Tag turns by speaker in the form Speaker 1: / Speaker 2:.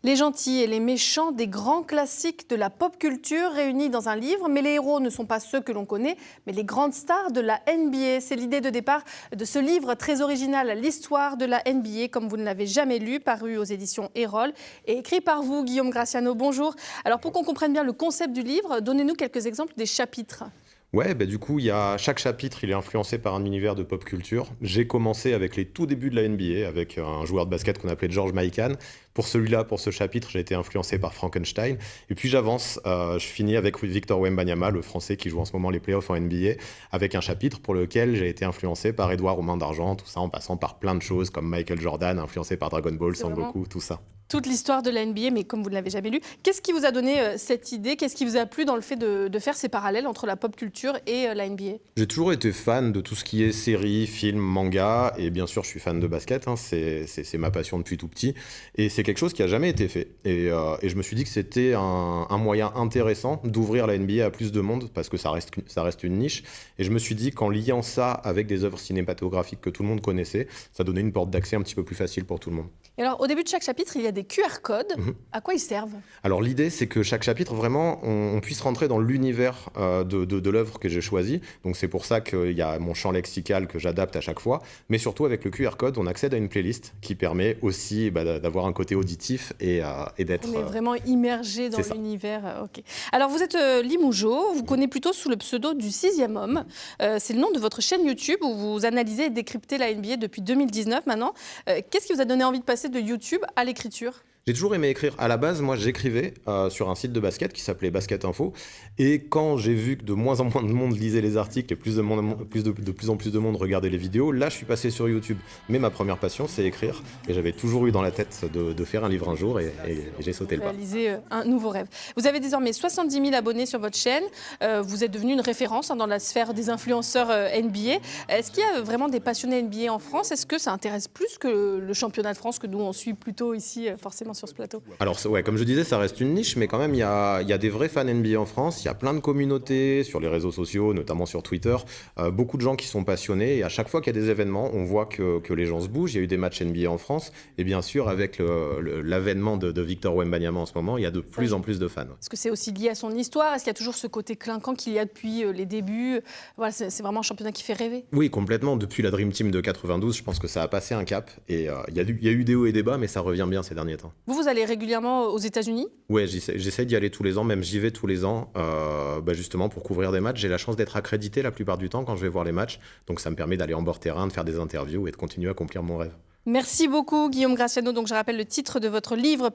Speaker 1: Les gentils et les méchants, des grands classiques de la pop culture réunis dans un livre. Mais les héros ne sont pas ceux que l'on connaît, mais les grandes stars de la NBA. C'est l'idée de départ de ce livre très original, l'histoire de la NBA, comme vous ne l'avez jamais lu, paru aux éditions Erol et écrit par vous, Guillaume Graciano. Bonjour. Alors pour qu'on comprenne bien le concept du livre, donnez-nous quelques exemples des chapitres.
Speaker 2: Ouais, du coup, chaque chapitre, il est influencé par un univers de pop culture. J'ai commencé avec les tout débuts de la NBA, avec un joueur de basket qu'on appelait George Mikan. Pour celui-là, pour ce chapitre, j'ai été influencé par Frankenstein. Et puis j'avance, je finis avec Victor Wembanyama, le Français qui joue en ce moment les playoffs en NBA, avec un chapitre pour lequel j'ai été influencé par Édouard aux mains d'argent, tout ça en passant par plein de choses comme Michael Jordan, influencé par Dragon Ball, Sangoku, tout ça.
Speaker 1: Toute l'histoire de la NBA, mais comme vous ne l'avez jamais lu. Qu'est-ce qui vous a donné cette idée? Qu'est-ce qui vous a plu dans le fait de faire ces parallèles entre la pop culture et la NBA?
Speaker 2: J'ai toujours été fan de tout ce qui est séries, films, mangas, et bien sûr je suis fan de basket, hein, c'est ma passion depuis tout petit, et c'est quelque chose qui a jamais été fait. Et je me suis dit que c'était un moyen intéressant d'ouvrir la NBA à plus de monde, parce que ça reste une niche, et je me suis dit qu'en liant ça avec des œuvres cinématographiques que tout le monde connaissait, ça donnait une porte d'accès un petit peu plus facile pour tout le monde.
Speaker 1: Et alors, au début de chaque chapitre, il y a des QR codes. À quoi ils servent?
Speaker 2: Alors l'idée, c'est que chaque chapitre, vraiment, on puisse rentrer dans l'univers de l'œuvre que j'ai choisie. Donc c'est pour ça qu'il y a mon champ lexical que j'adapte à chaque fois. Mais surtout, avec le QR code, on accède à une playlist qui permet aussi d'avoir un côté auditif et d'être...
Speaker 1: On est vraiment immergé dans l'univers. Ok. Alors vous êtes Limougeot, vous connaissez plutôt sous le pseudo du 6e homme. C'est le nom de votre chaîne YouTube où vous analysez et décryptez la NBA depuis 2019 maintenant. Qu'est-ce qui vous a donné envie de passer de YouTube à l'écriture?
Speaker 2: J'ai toujours aimé écrire. À la base, moi, j'écrivais sur un site de basket qui s'appelait Basket Info. Et quand j'ai vu que de moins en moins de monde lisait les articles et de plus en plus de monde regardait les vidéos, là, je suis passé sur YouTube. Mais ma première passion, c'est écrire. Et j'avais toujours eu dans la tête de faire un livre un jour et j'ai sauté le pas.
Speaker 1: Réaliser un nouveau rêve. Vous avez désormais 70 000 abonnés sur votre chaîne. Vous êtes devenu une référence dans la sphère des influenceurs NBA. Est-ce qu'il y a vraiment des passionnés NBA en France? Est-ce que ça intéresse plus que le championnat de France que nous, on suit plutôt ici, forcément sur ce plateau?
Speaker 2: Alors ouais, comme je disais, ça reste une niche, mais quand même, il y a des vrais fans NBA en France. Il y a plein de communautés sur les réseaux sociaux, notamment sur Twitter. Beaucoup de gens qui sont passionnés. Et à chaque fois qu'il y a des événements, on voit que les gens se bougent. Il y a eu des matchs NBA en France. Et bien sûr, avec l'avènement de Victor Wembanyama en ce moment, il y a de plus en plus de fans.
Speaker 1: Est-ce que c'est aussi lié à son histoire? Est-ce qu'il y a toujours ce côté clinquant qu'il y a depuis les débuts? Voilà, c'est vraiment un championnat qui fait rêver.
Speaker 2: Oui, complètement. Depuis la Dream Team de 92, je pense que ça a passé un cap. Et il y a eu des hauts et des bas, mais ça revient bien ces derniers temps.
Speaker 1: Vous allez régulièrement aux États-Unis?
Speaker 2: Ouais, j'essaie d'y aller tous les ans, même j'y vais tous les ans, justement pour couvrir des matchs. J'ai la chance d'être accrédité la plupart du temps quand je vais voir les matchs, donc ça me permet d'aller en bord terrain, de faire des interviews et de continuer à accomplir mon rêve.
Speaker 1: Merci beaucoup Guillaume Graciano. Donc je rappelle le titre de votre livre.